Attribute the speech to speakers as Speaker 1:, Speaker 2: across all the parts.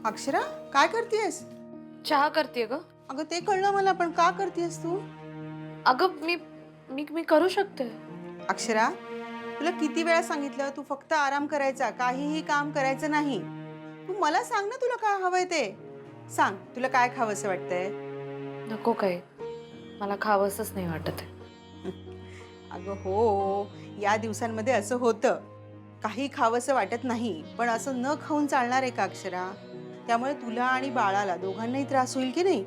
Speaker 1: अक्षरा काय करतेयस?
Speaker 2: चहा करते ग.
Speaker 1: अगं ते कळलं मला, पण का करतेयस तू?
Speaker 2: अगं मी मी मी करू शकते.
Speaker 1: अक्षरा, तुला किती वेळा सांगितलं तू फक्त आराम करायचा, काहीही काम करायचं नाही. तू मला सांग ना तुला काय हवंय ते. सांग तुला काय खावंसं वाटतंय?
Speaker 2: नको काय, मला खावंसच नाही वाटत आहे.
Speaker 1: अगं हो, या दिवसांमध्ये असं होतं. काही खावंसं वाटत नाही, पण असं न खाऊन चालणार आहे का अक्षरा? त्यामुळे तुला आणि बाळाला दोघांनाही त्रास होईल की नाही?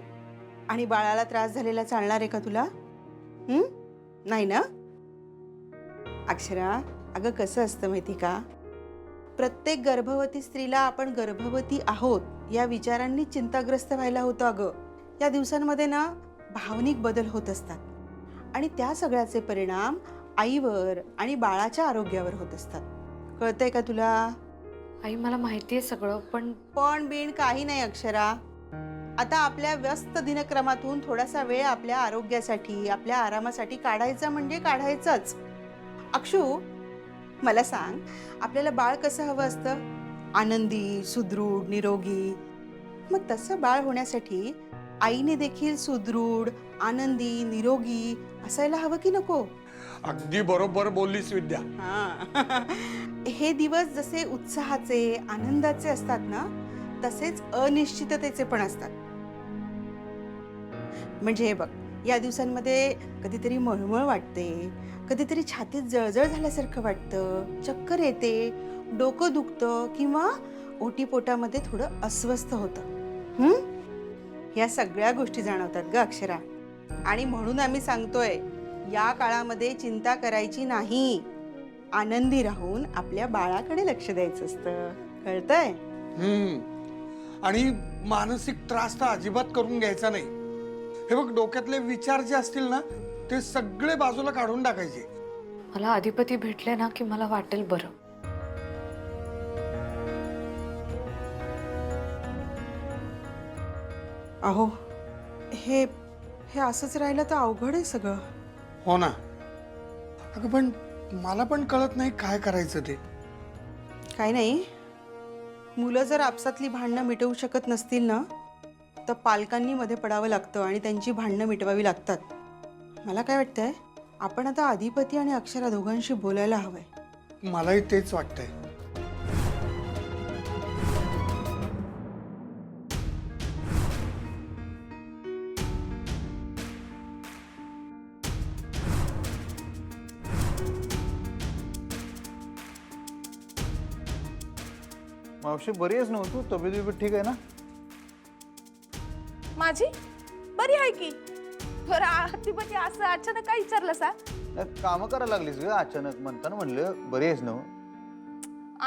Speaker 1: आणि बाळाला त्रास झालेला चालणार आहे का तुला? नाही ना? अक्षरा, अगं कसं असतं माहिती का? प्रत्येक गर्भवती स्त्रीला आपण गर्भवती आहोत या विचारांनी चिंताग्रस्त व्हायला होतं अगं. या दिवसांमध्ये ना भावनिक बदल होत असतात आणि त्या सगळ्याचे परिणाम आईवर आणि बाळाच्या आरोग्यावर होत असतात. कळतंय का तुला?
Speaker 2: आई मला माहिती आहे सगळं,
Speaker 1: पण बिन काही नाही अक्षरा. आता आपल्या व्यस्त दिनक्रमातून थोडासा वेळ आपल्या आरोग्यासाठी, आपल्या आरामासाठी काढायचा म्हणजे काढायचंच. अक्षू, मला सांग, आपल्याला बाळ कसं हवं असतं? आनंदी, सुदृढ, निरोगी. मग तसं बाळ होण्यासाठी आईने देखील सुदृढ, आनंदी, निरोगी असायला हवं की नको?
Speaker 3: अगदी बरोबर बोललीस विद्या.
Speaker 1: हां. हे दिवस जसे उत्साहाचे, आनंदाचे असतात ना, तसेच अनिश्चिततेचे पण असतात. म्हणजे हे बघ, या दिवसांमध्ये कधीतरी मळमळ वाटते, कधीतरी छातीत जळजळ झाल्यासारखं वाटतं, चक्कर येते, डोकं दुखतं किंवा ओटीपोटामध्ये थोडं अस्वस्थ होतं. या सगळ्या गोष्टी जाणवतात ग अक्षरा. आणि म्हणून आम्ही सांगतोय, या काळामध्ये चिंता करायची नाही. आनंदी राहून आपल्या बाळाकडे लक्ष द्यायचं असतं. कळतंय?
Speaker 3: आणि मानसिक त्रास तर अजिबात करून घ्यायचा नाही. हे बघ, डोक्यातले विचार जे असतील ना ते सगळे बाजूला काढून टाकायचे.
Speaker 2: मला अधिपती भेटले ना की मला वाटेल बरं.
Speaker 1: अहो, हे हे असंच राहिलं तर अवघड आहे सगळं.
Speaker 3: हो ना. अगं पण मला पण कळत नाही काय करायचं ते.
Speaker 1: काय नाही, मुलं जर आपसातली भांडणं मिटवू शकत नसतील ना, तर पालकांनी मध्ये पडावं लागतं आणि त्यांची भांडणं मिटवावी लागतात. मला काय वाटतंय, आपण आता अधिपती आणि अक्षरा दोघांशी बोलायला हवंय.
Speaker 3: मलाही तेच वाटतंय.
Speaker 4: मावशी बरी आहेस ना तू? तब्येत ठीक आहे ना?
Speaker 5: माझी बरी आहे की. बरं अधिपती असं अचानक काय विचारलं सा?
Speaker 4: काम करायला लागलीस ग अचानक, म्हणताना म्हणलं बरी आहेस ना?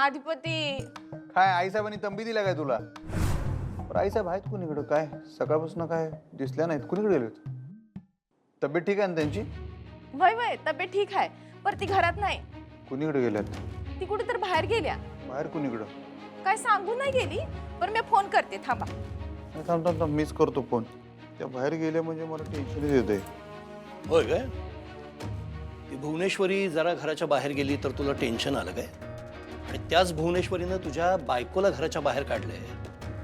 Speaker 5: अधिपती
Speaker 4: काय आईसाहेबांनी तंबी दिला काय तुला? आईसाहेब आहेत कुणीकडं? काय सकाळपासून काय दिसल्या नाहीत, कुणीकडे गेलेत? तब्येत ठीक आहे ना त्यांची?
Speaker 5: वय वय तब्येत ठीक आहे, पर ती घरात नाही.
Speaker 4: कुणीकडे गेल्यात?
Speaker 5: ती कुठे तर बाहेर गेल्या.
Speaker 4: बाहेर कुणीकडं?
Speaker 5: काय सांगू नाही गेली, पण मी फोन करते, थांबा.
Speaker 4: थांब थांब थांब, मीच करतो फोन. त्या बाहेर गेल्या म्हणजे मला टेन्शनच येतंय.
Speaker 6: होय काय? ती भुवनेश्वरी जरा घराच्या बाहेर गेली तर तुला टेन्शन आलं काय? आणि त्याच भुवनेश्वरीनं तुझ्या बायकोला घराच्या बाहेर काढलंय.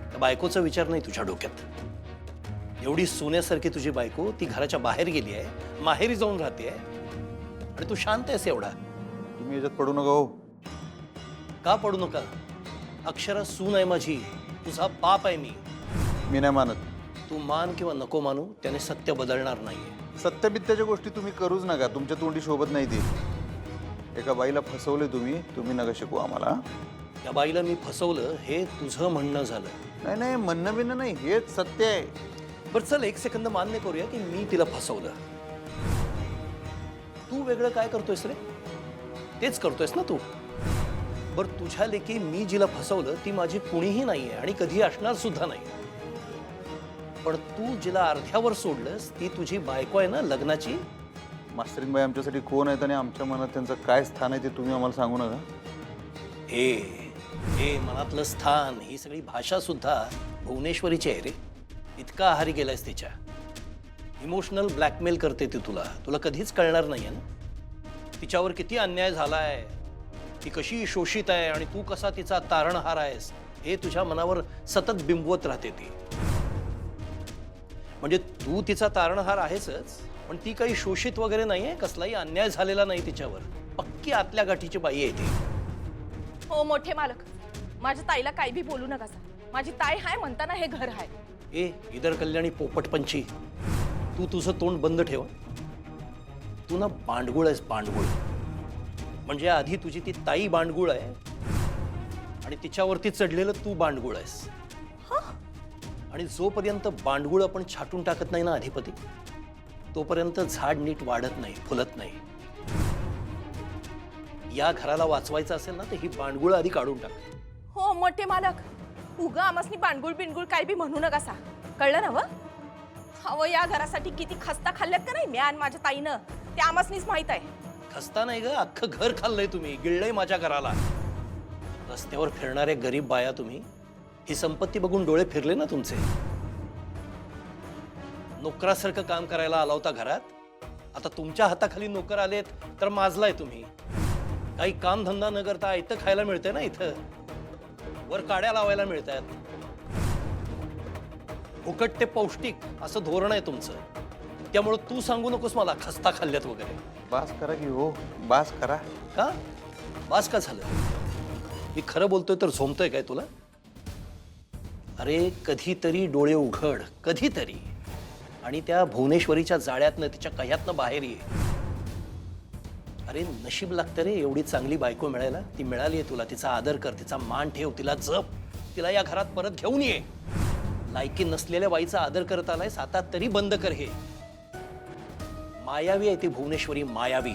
Speaker 6: त्या बायकोचा विचार नाही तुझ्या डोक्यात. एवढी सोन्यासारखी तुझी बायको ती घराच्या बाहेर गेली आहे, माहेरी जाऊन राहते आणि तू शांत आहेस एवढा.
Speaker 4: तुम्ही याच्यात पडू नका हो.
Speaker 6: का पडू नका? अक्षरा सून आहे माझी, तुझा बाप आहे मी.
Speaker 4: मी नाही मानत.
Speaker 6: तू मान किंवा नको मानू, त्याने सत्य बदलणार नाहीये.
Speaker 4: सत्यबित्याच्या गोष्टी तुम्ही करूच नका, तुमच्या तोंडी शोभत नाही ती. एका बाईला फसवले तुम्ही नका शिकू आम्हाला.
Speaker 6: त्या बाईला मी फसवलं हे तुझं म्हणणं झालं.
Speaker 4: नाही नाही, म्हणणं बिणणं नाही, हेच सत्य आहे.
Speaker 6: बरं चल, एक सेकंद मान्य करूया की मी तिला फसवलं. तू वेगळं काय करतोयस रे? तेच करतोयस ना तू? बरं, तुझ्या लेकी मी जिला फसवलं ती माझी कुणीही नाहीये आणि कधी असणार सुद्धा नाही. पण तू जिला अर्ध्यावर सोडलंस ती तुझी बायको आहे ना, लग्नाची.
Speaker 4: मास्तरीनबाई आमच्यासाठी कोण आहेत आणि आमच्या मनात त्यांचं काय स्थान आहे ते तुम्ही आम्हाला सांगू नका.
Speaker 6: हे मनातलं स्थान, ही सगळी भाषा सुद्धा भुवनेश्वरीची आहे रे. इतका आहारी गेलायस तिच्या. इमोशनल ब्लॅकमेल करते ती तुला कधीच कळणार नाहीये ना. तिच्यावर किती अन्याय झालाय, ती कशी शोषित आहे आणि तू कसा तिचा तारणहार आहेस हे तुझ्या मनावर सतत बिंबवत राहते ती. म्हणजे तू तिचा तारणहार आहेसच, पण ती काही शोषित वगैरे नाहीये, कसलाही अन्याय झालेला नाही तिच्यावर. पक्की आतल्या गाठीची बाई आहे ती.
Speaker 5: हो मोठे मालक, माझ्या ताईला काही बी बोलू नका. माझी ताई हाय म्हणताना हे घर आहे.
Speaker 6: ए इधर कल्याणी पोपटपंची, तू तुझं तोंड बंद ठेव. तू ना बांडगुळ आहेस, बांडगुळ. म्हणजे आधी तुझी ती ताई बांडगुळ आहे आणि तिच्यावरती चढलेलं तू बांडगुळ आहेस. आणि जोपर्यंत बांडगुळ आपण छाटून टाकत नाही ना अधिपती, तोपर्यंत झाड नीट वाढत नाही, फुलत नाही. या घराला वाचवायचं असेल ना तर ही बांडगुळ आधी काढून टाक.
Speaker 5: हो मोठे मालक, उगा आमसनी बांडगुळ बिनगुळ काही बी म्हणू नका सा. कळलं ना व? अहो या घरासाठी किती खस्ता खाल्ल्यात का नाही मी आणि माझ्या ताईनं, ते आमसनीच माहित आहे.
Speaker 6: खस्ता नाही ग, अख्खं घर खाल्लंय तुम्ही, गिळलंय माझ्या घराला. रस्त्यावर फिरणारे गरीब बाया तुम्ही, ही संपत्ती बघून डोळे फिरले ना तुमचे. नोकरासारखं काम करायला आला होता घरात, आता तुमच्या हाताखाली नोकर आलेत तर माजलाय तुम्ही. काही काम धंदा न करता इथं खायला मिळतंय ना, इथं वर काड्या लावायला मिळतात. फुकट ते पौष्टिक असं धोरण आहे तुमचं. त्यामुळे तू सांगू नकोस मला खस्ता खाल्ल्यात वगैरे.
Speaker 4: बास करा की हो, बास करा.
Speaker 6: का बास का झालं? मी खरं बोलतोय तर झोमतोय काय तुला? अरे कधीतरी डोळे उघड, कधीतरी, आणि त्या भुवनेश्वरीच्या जाळ्यातनं, तिच्या कह्यातनं बाहेर ये. अरे नशीब लागतं रे एवढी चांगली बायको मिळायला. ती मिळाली तुला, तिचा आदर कर, तिचा मान ठेव, तिला जप, तिला या घरात परत घेऊन ये. लायकी नसलेल्या बाईचा आदर करत आलायस, आता तरी बंद कर हे. मायावी आहे ती भुवनेश्वरी, मायावी.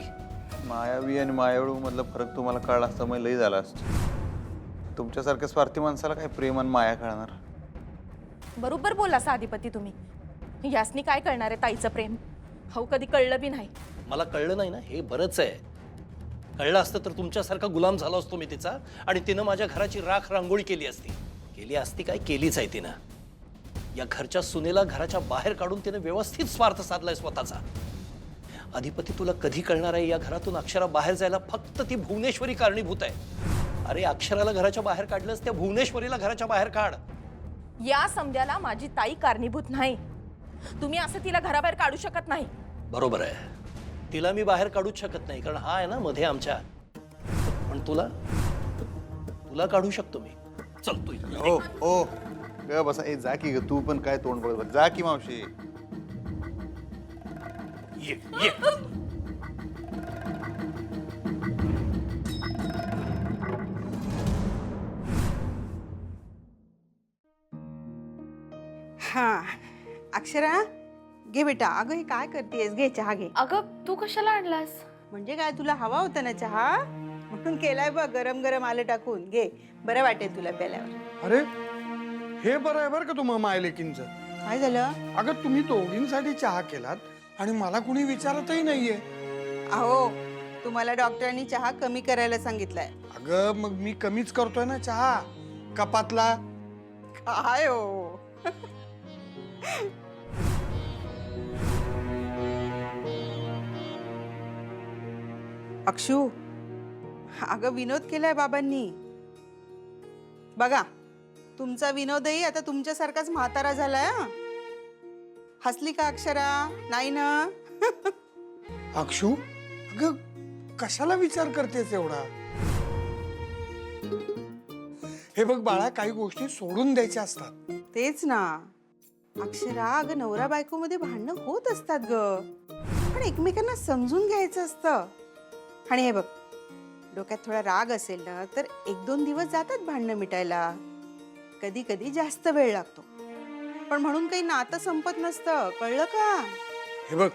Speaker 4: मायावी आणि मायाळू मधला फरक तुम्हाला कळला असता मग लई झाला असतं. तुमच्यासारख्या स्वार्थी माणसाला काय प्रेम आणि माया कळणार.
Speaker 5: बरोबर बोलला सा अधिपती तुम्ही. यासनी काय कळणार आहे ताईचं प्रेम? हो कधी कळलं बी नाही.
Speaker 6: मला कळलं नाही ना हे बरंच आहे. कळलं असतं तर तुमच्यासारखा गुलाम झाला असतो मी तिचा, आणि तिनं माझ्या घराची राख रांगोळी केली असती. केली असती काय, केलीच आहे तिनं. या घरच्या सुनेला घराच्या बाहेर काढून तिने व्यवस्थित स्वार्थ साधलाय स्वतःचा. अधिपती तुला कधी कळणार आहे, या घरातून अक्षरा बाहेर जायला फक्त ती भुवनेश्वरी कारणीभूत आहे. अरे अक्षराला घराच्या बाहेर काढलंस, त्या भुवनेश्वरीला घराच्या बाहेर काढ.
Speaker 5: या समद्याला माझी ताई कारणीभूत नाही. तुम्ही असं तिला घराबाहेर काढू शकत नाही.
Speaker 6: बरोबर आहे, तिला मी बाहेर काढूच शकत नाही, कारण हा आहे ना मध्ये आमच्या. पण तुला तुला काढू शकतो मी. चल तू इकडे.
Speaker 4: हो हो ग बसा. ए जा की ग, तू पण काय तोंड बघत बस. जा की मावशी.
Speaker 6: ये ये.
Speaker 1: हा अक्षरा घे बेटा. अगं हे काय करतेस, घे चहा घे.
Speaker 2: अगं तू कशाला आणलास?
Speaker 1: म्हणजे काय तुला हवा होता ना चहा, म्हणून केलाय बघ, गरम गरम आलं टाकून. घे, बरं वाटेल तुला प्याल्यावर.
Speaker 3: अरे हे बरं आहे बरं का तुम्हा मायलेकींचं.
Speaker 1: काय झालं?
Speaker 3: अगं तुम्ही दोघींसाठी चहा केलात आणि मला कुणी विचारतही नाहीये.
Speaker 1: अहो तुम्हाला डॉक्टरांनी चहा कमी करायला सांगितलंय.
Speaker 3: अगं मग मी कमीच करतोय ना चहा कपातला.
Speaker 1: काय हो अक्षू, अगं विनोद केलाय बाबांनी. बघा तुमचा विनोदही आता तुमच्यासारखाच म्हातारा झालाय. हसली का अक्षरा? नाही ना?
Speaker 3: अक्षू अगं कशाला विचार करतेस एवढा? हे बघ बाळा, काही गोष्टी सोडून द्यायच्या असतात.
Speaker 1: तेच ना अक्षरा, अगं नवरा बायको मध्ये भांडणं होत असतात ग, पण एकमेकांना समजून घ्यायचं असतं. आणि हे बघ, डोक्यात थोडा राग असेल ना तर 1-2 दिवस जातात भांडणं मिटायला. कधी कधी जास्त वेळ लागतो, पण म्हणून काही नातं संपत नसतं. कळलं का?
Speaker 3: हे बघ,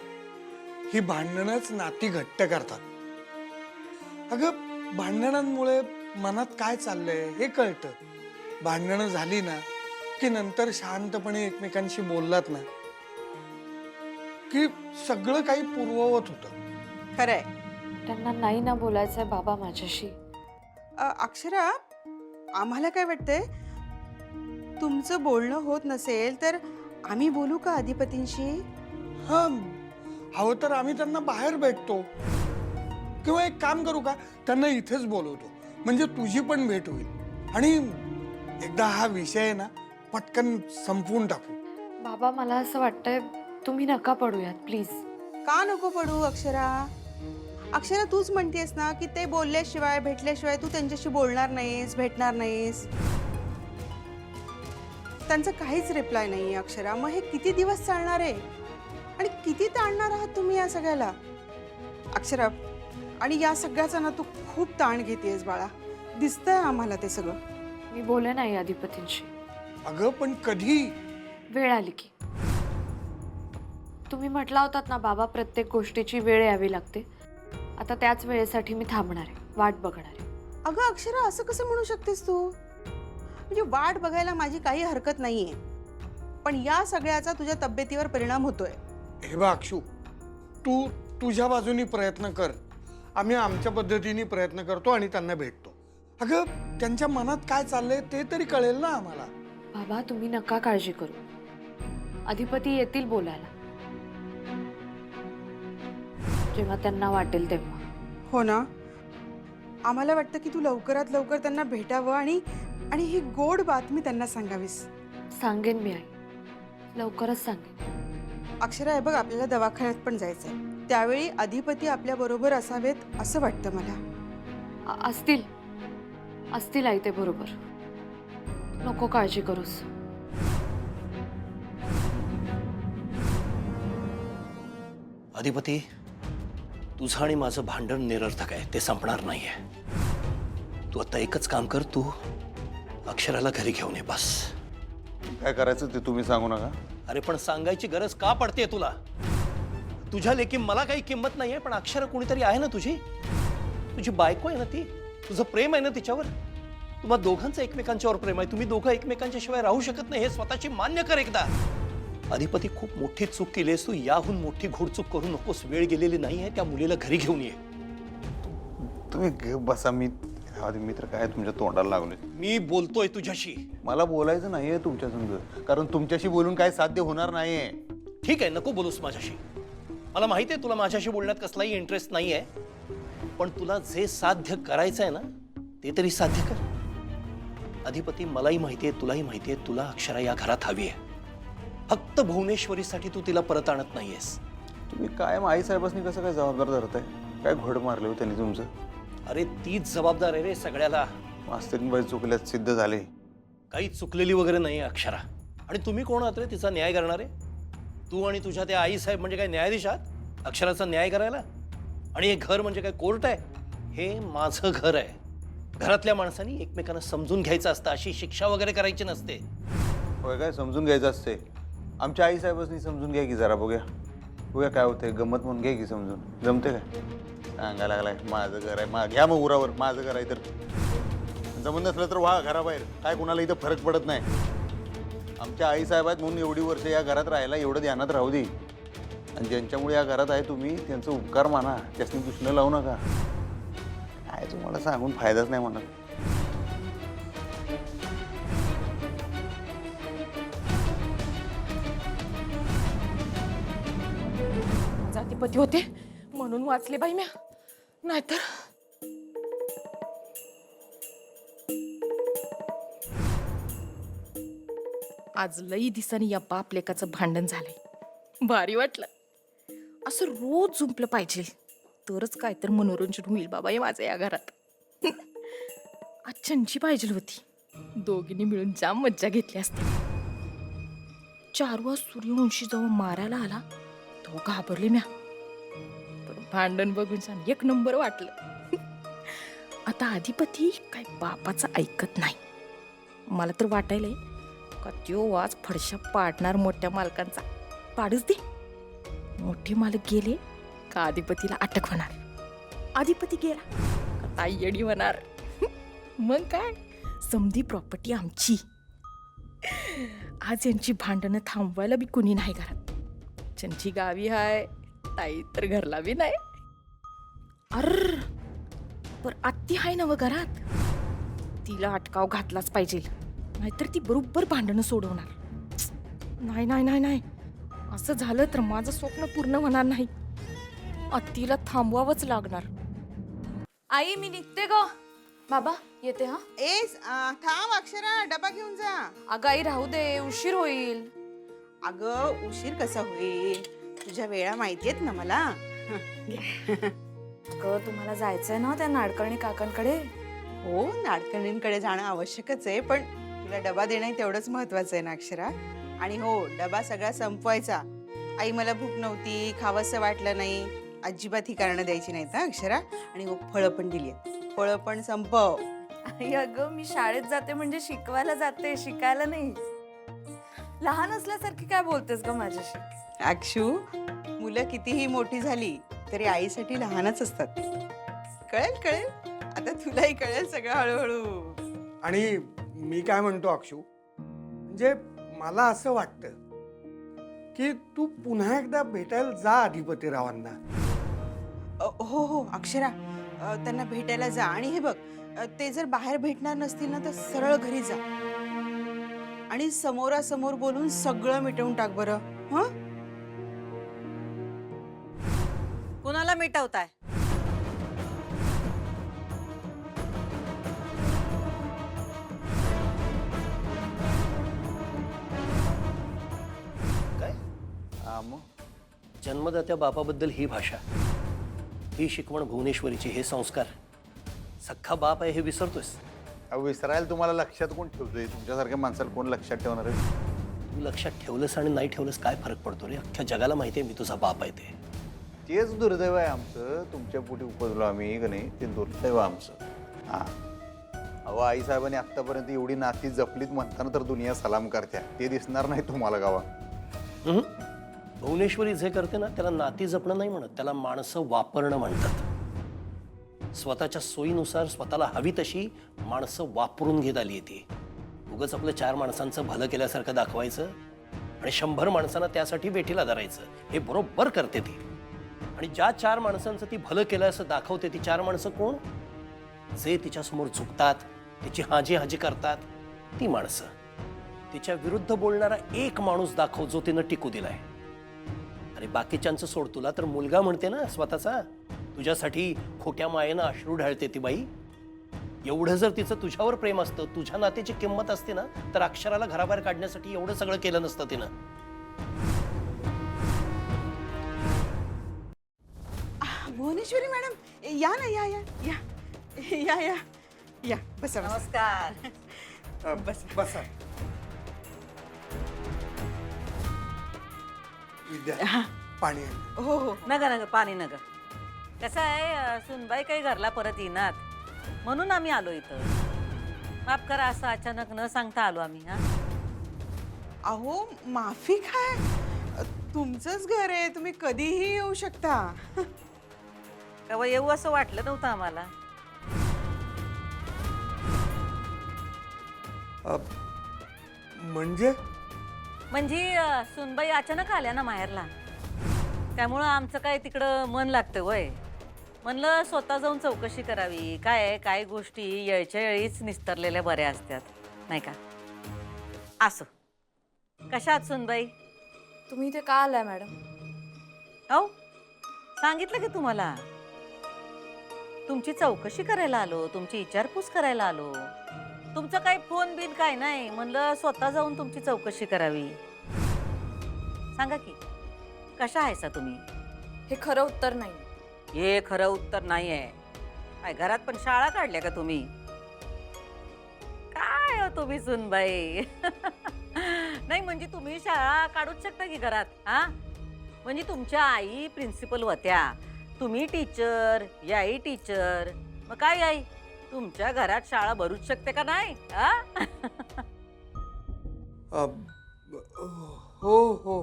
Speaker 3: ही भांडणच नाती घट्ट करतात. अगं भांडणांमुळे मनात काय चाललंय हे कळतं. भांडणं झाली ना की नंतर शांतपणे एकमेकांशी बोललात ना की सगळं काही पूर्ववत होतं.
Speaker 1: खरंय.
Speaker 2: त्यांना नाही ना बोलायचंय बाबा माझ्याशी.
Speaker 1: अक्षरा, आम्हाला काय वाटतंय, तुमचं बोलणं होत नसेल तर आम्ही बोलू का अधिपतींशी?
Speaker 3: हा, हवं तर आम्ही त्यांना बाहेर भेटतो, किंवा एक काम करू का, त्यांना इथेच बोलवतो, म्हणजे तुझी पण भेट होईल आणि एकदा हा विषय ना पटकन संपवून टाकू.
Speaker 2: बाबा मला असं वाटतंय तुम्ही नका पडूयात प्लीज.
Speaker 1: का नको पडू अक्षरा? अक्षरा तूच म्हणतेस ना की ते बोलल्याशिवाय भेटल्याशिवाय तू त्यांच्याशी बोलणार नाहीस, भेटणार नाहीस. त्यांचा काहीच रिप्लाय नाही अक्षरा. मग हे किती दिवस चालणार आहे आणि किती ताणणार आहात तुम्ही या सगळ्याला अक्षरा? आणि या सगळ्याचा ना तू खूप ताण घेतेस बाळा, दिसतंय आम्हाला ते सगळं.
Speaker 2: मी बोले नाही अधिपतींशी.
Speaker 3: अगं पण कधी?
Speaker 2: वेळ आली की. तुम्ही म्हटला होतात ना बाबा प्रत्येक गोष्टीची वेळ यावी लागते. आता त्याच वेळेसाठी मी थांबणार आहे, वाट बघणार आहे.
Speaker 1: अगं अक्षरा असं कसं म्हणू शकतेस तू? म्हणजे वाट बघायला माझी काही हरकत नाहीये, पण या सगळ्याचा तुझ्या तब्येतीवर परिणाम होतोय.
Speaker 3: हे बघ अक्षू, तू तुझ्या बाजूनी प्रयत्न कर, आम्ही आमच्या पद्धतीने प्रयत्न करतो आणि त्यांना भेटतो. अगं त्यांच्या मनात काय चाललंय ते तरी कळेल ना आम्हाला.
Speaker 2: बाबा तुम्ही नका काळजी करू, अधिपती येतील बोलायला जेव्हा त्यांना वाटेल तेव्हा.
Speaker 1: हो ना, आम्हाला वाटतं की तू लवकरात लवकर त्यांना भेटावं आणि आणि ही गोड बातमी त्यांना सांगावीस.
Speaker 2: सांगेन मी आई, लवकरच सांगेन.
Speaker 1: अक्षरा हे बघ, आपल्याला दवाखान्यात पण जायचंय, त्यावेळी अधिपती आपल्या बरोबर असावेत असं वाटतं मला.
Speaker 2: असतील असतील आई ते बरोबर, नको काळजी करूस.
Speaker 6: अधिपती, तुझं आणि माझं भांडण निरर्थक आहे, ते संपणार नाहीये. तू आता एकच काम कर, तू अक्षराला घरी घेऊन ये बस.
Speaker 4: काय करायचं ते तुम्ही सांगू नका.
Speaker 6: अरे पण सांगायची गरज का पडते तुला? तुझ्या लेकी मला काही किंमत नाहीये, पण अक्षरा कोणीतरी आहे ना तुझी. तुझी बायको आहे ना ती, तुझं प्रेम आहे ना तिच्यावर. तुम्हा दोघांचं एकमेकांच्यावर प्रेम आहे, तुम्ही दोघं एकमेकांच्या शिवाय राहू शकत नाही, हे स्वतःची मान्य कर एकदा. अधिपती, खूप मोठी चूक केलीस तू, याहून मोठी घोडचूक करू नकोस. वेळ गेलेली नाहीये, त्या मुलीला घरी घेऊन ये.
Speaker 4: तुम्ही बसा, मी तर काय तुमच्या तोंडाला लागलोय.
Speaker 6: मी बोलतोय तुझ्याशी.
Speaker 4: मला बोलायचं नाहीये तुमच्या संग, कारण तुमच्याशी बोलून काय साध्य होणार नाहीये.
Speaker 6: ठीक आहे, नको बोलूस माझ्याशी. मला माहिती आहे तुला माझ्याशी बोलण्यात कसलाही इंटरेस्ट नाही आहे, पण तुला जे साध्य करायचं आहे ना ते तरी साध्य कर. अधिपती, मलाही माहिती आहे, तुलाही माहिती आहे, तुला अक्षरा या घरात हवी आहे. फक्त भुवनेश्वरीसाठी तू तिला परत आणत नाहीयेस.
Speaker 4: तुम्ही काय आई साहेबांनी कसं काय जबाबदार धरताय? काय घोड मारले हो त्यांनी तुमचं?
Speaker 6: अरे तीच जबाबदार आहे रे सगळ्याला.
Speaker 4: मास्तरीनबाई चुकल्यात सिद्ध झाले.
Speaker 6: काही चुकलेली वगैरे नाही अक्षरा. आणि तुम्ही कोण आहात रे तिचा न्याय करणारे? तू आणि तुझ्या त्या आई साहेब म्हणजे काय न्यायाधीश आहात अक्षराचा न्याय करायला? आणि हे घर म्हणजे काय कोर्ट आहे? हे माझं घर आहे. घरातल्या माणसांनी एकमेकांना समजून घ्यायचं असतं, अशी शिक्षा वगैरे करायची नसते.
Speaker 4: होय काय समजून घ्यायचं असते? आमच्या आई साहेबांनी समजून घ्या की जरा, बघूया काय होतंय. गंमत म्हणून घ्या की समजून. जमते काय? सांगा लागलाय माझं घर आहे, घ्या मग उरावर. माझं घर आहे तर जमत नसलं तर वा घराबाहेर, काय कुणाला इथं फरक पडत नाही. आमच्या आई साहेब आहेत म्हणून एवढी वर्ष या घरात राहायला, एवढं ध्यानात राहू दे. आणि ज्यांच्यामुळे या घरात आहे तुम्ही, त्यांचं उपकार माना, त्यासनी दुसरं लावू नका. काय तुम्हाला सांगून फायदाच नाही म्हणत.
Speaker 5: जातीपती होते म्हणून वाचले बाई म्या, नाहीतर आज लई दिसानी या बाप लेकाचं भांडण झालंय. भारी वाटलं. असं रोज जुंपलं पाहिजे, तरच काय तर मनोरंजन होईल बाबा हे माझं या घरात. आज चंची पाहिजे होती, दोघींनी मिळून जाम मज्जा घेतली असते. 4 वाज सूर्यवंशी जेव्हा मारायला आला तेव्हा घाबरले म्या, पण भांडण बघून छान एक नंबर वाटलं. आता अधिपती काय बापाचं ऐकत नाही. मला तर वाटायलंय का त्यो वाज फडशा पाडणार मोठ्या मालकांचा. पाडूच दे, मोठे मालक गेले का अधिपतीला अटक होणार. अधिपती गेला का ताई येडी होणार. मग काय, समधी प्रॉपर्टी आमची. आज यांची भांडणं थांबवायला बी कुणी नाही घरात. चंची गावी हाय, ताई तर घरला बी नाही. अर पर आत्ती हाय ना व घरात, तिला अटकाव घातलाच पाहिजे, नाहीतर ती बरोबर भांडणं सोडवणार. नाही नाही नाही नाही, असं झालं तर माझं स्वप्न पूर्ण होणार नाही. आत्तीला थांबवावंच लागणार.
Speaker 2: आई मी निघते ग. बाबा येते हा.
Speaker 1: थांब अक्षरा, डबा घेऊन जा.
Speaker 2: अगं आई राहू दे, उशीर होईल.
Speaker 1: अगं उशीर कसा होईल, तुझ्या वेळा माहितीयेत ना मला.
Speaker 2: अगं तुम्हाला जायचंय ना त्या नाडकर्णी काकांकडे.
Speaker 1: हो, नाडकर्णींकडे जाणं आवश्यकच आहे, पण तुला डबा देणं तेवढंच महत्वाचं आहे ना अक्षरा. आणि हो, डबा सगळा संपवायचा. आई मला भूक नव्हती, खावंसं वाटलं नाही, अजिबात ही कारणं द्यायची नाहीत हा अक्षरा. आणि हो, फळं पण दिली आहेत, फळं पण संपव.
Speaker 2: आई अगं मी शाळेत जाते म्हणजे शिकवायला जाते, शिकायला नाही. लहान असल्यासारखी काय बोलतेस ग माझ्याशी?
Speaker 1: अक्षू, मुलं कितीही मोठी झाली तरी आईसाठी लहानच असतात. कळेल कळेल, आता तुलाही कळेल सगळं हळूहळू.
Speaker 3: आणि मी काय म्हणतो अक्षू, म्हणजे मला असं वाटतं की तू पुन्हा एकदा भेटायला जा अधिपतीरावांना.
Speaker 1: हो हो अक्षरा, त्यांना भेटायला जा. आणि हे बघ, ते जर बाहेर भेटणार नसतील ना तर सरळ घरी जा आणि समोरासमोर बोलून सगळं मिटवून टाक बरं. हं?
Speaker 7: कुणाला मिटवताय?
Speaker 6: काय
Speaker 4: हा मग
Speaker 6: जन्मदात्या बापाबद्दल ही भाषा, ही शिकवण भुवनेश्वरीची, हे संस्कार, सख्खा बाप आहे हे विसरतोयस.
Speaker 4: अहो विसरायला तुम्हाला लक्षात कोण ठेवतोय? तुमच्यासारख्या माणसाला कोण लक्षात ठेवणार आहे?
Speaker 6: तू लक्षात ठेवलंस आणि नाही ठेवलंस काय फरक पडतो रे? अख्ख्या जगाला माहिती आहे मी तुझा बाप आहे ते.
Speaker 4: तेच दुर्दैव आहे आमचं. तुमच्या पोटी उपजलो आम्ही का नाही, ते दुर्दैव आमचं. हा अहो आईसाहेबांनी आत्तापर्यंत एवढी नाती जपलीत म्हणताना तर दुनिया सलाम करत्या. ते दिसणार नाही तुम्हाला गावा.
Speaker 6: भुवनेश्वरी जे करते ना त्याला नाती जपणं नाही म्हणत, त्याला माणसं वापरणं म्हणतात. स्वतःच्या सोयीनुसार स्वतःला हवी तशी माणसं वापरून घेत आली ती. उगाच आपलं 4 माणसांचं भलं केल्यासारखं दाखवायचं आणि 100 माणसांना त्यासाठी वेठीला धरायचं, हे बरोबर करते ती. आणि ज्या 4 माणसांचं ती भलं केलं असं दाखवते, ती 4 माणसं कोण? जे तिच्यासमोर झुकतात, तिची हाजी हाजी करतात, ती माणसं. तिच्या विरुद्ध बोलणारा एक माणूस दाखव जो तिनं टिकू दिलाय. आणि बाकीच्यांचं सोड, तुला तर मुलगा म्हणते ना स्वतःचा, तुझ्यासाठी खोट्या मायेनं अश्रू ढाळते ती बाई. एवढं जर तिचं तुझ्यावर प्रेम असतं, तुझ्या नात्याची किंमत असते ना, तर अक्षराला घराबाहेर काढण्यासाठी एवढं सगळं केलं नसतं तिनं.
Speaker 1: भुवनेश्वरी मॅडम, या ना, या या या या या या, बसा बसा.
Speaker 7: नमस्कार.
Speaker 1: बस.
Speaker 3: बसा विद्या, पाणी आण.
Speaker 1: हो हो.
Speaker 7: नका नका, पाणी नका. कसं आहे, सुनबाई काही घरला परत येणार म्हणून आम्ही आलो इथं. माफ करा, असं अचानक न सांगता आलो आम्ही. हा,
Speaker 1: अहो माफी काय, तुमचंच घर आहे, तुम्ही कधीही येऊ शकता.
Speaker 7: केव्हा येऊ असं वाटलं नव्हतं आम्हाला.
Speaker 3: म्हणजे
Speaker 7: म्हणजे सुनबाई अचानक आल्या ना माहेरला, त्यामुळं आमचं काय तिकडं मन लागतं वय. म्हणलं स्वतः जाऊन चौकशी करावी, काय आहे, काय गोष्टी येळच्या येळीच निस्तरलेल्या बऱ्या असतात नाही का. असो, कशा आहात सुनबाई?
Speaker 2: तुम्ही इथे का आलाय मॅडम?
Speaker 7: अहो, सांगितलं की तुम्हाला, तुमची चौकशी करायला आलो, तुमची विचारपूस करायला आलो. तुमचं काही फोन बिन काय नाही, म्हणलं स्वतः जाऊन तुमची चौकशी करावी. सांगा की, कशा आहेसा तुम्ही?
Speaker 2: हे खरं उत्तर नाही.
Speaker 7: हे खरं उत्तर नाही आहे. काय घरात पण शाळा काढल्या का तुम्ही? काय हो तुम्ही सुनबाई? नाही म्हणजे तुम्ही शाळा काढूच शकता की घरात. हा, म्हणजे तुमच्या आई प्रिन्सिपल होत्या, तुम्ही टीचर, याई टीचर, मग काय आई तुमच्या घरात शाळा भरूच शकते का नाही?
Speaker 3: हो हो.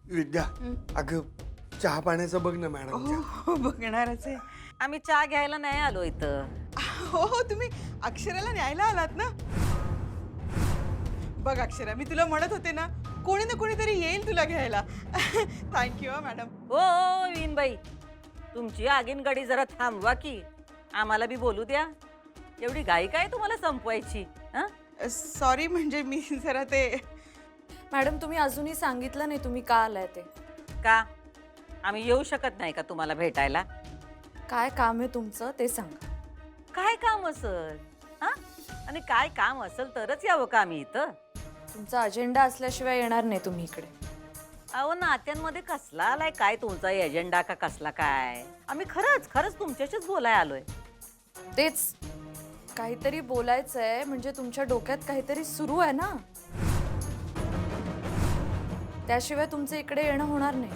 Speaker 3: विद्या, अगं चहा पाण्याचं बघ ना मॅडम.
Speaker 1: हो हो, बघणारच आहे.
Speaker 7: आम्ही चहा घ्यायला नाही आलो इथं.
Speaker 1: हो हो, तुम्ही अक्षराला न्यायला आलात ना. बघ अक्षरा, मी तुला म्हणत होते ना, कोणी ना कोणीतरी येईल तुला घ्यायला. Thank you madam.
Speaker 7: हो विनबाई, तुमची आगीन गाडी जरा थांबवा की, आम्हाला बी बोलू द्या. एवढी घाई काय तुम्हाला संपवायची?
Speaker 1: सॉरी, म्हणजे मी जरा ते.
Speaker 2: मॅडम तुम्ही अजूनही सांगितलं नाही तुम्ही का आलाय ते.
Speaker 7: का आम्ही येऊ शकत नाही का तुम्हाला भेटायला?
Speaker 2: काय काम आहे तुमचं ते सांगा.
Speaker 7: काय काम असल हा? आणि काय काम असेल तरच यावं का आम्ही इथं?
Speaker 2: तुमचा अजेंडा असल्याशिवाय येणार नाही तुम्ही इकडे.
Speaker 7: अहो नात्यांमध्ये कसला आलाय काय तुमचा एजेंडा का कसला काय? आम्ही खरंच खरंच तुमच्याशीच बोलाय आलोय.
Speaker 2: तेच काहीतरी बोलायचंय म्हणजे तुमच्या डोक्यात काहीतरी सुरू आहे ना. त्याशिवाय तुमचं इकडे येणं होणार नाही.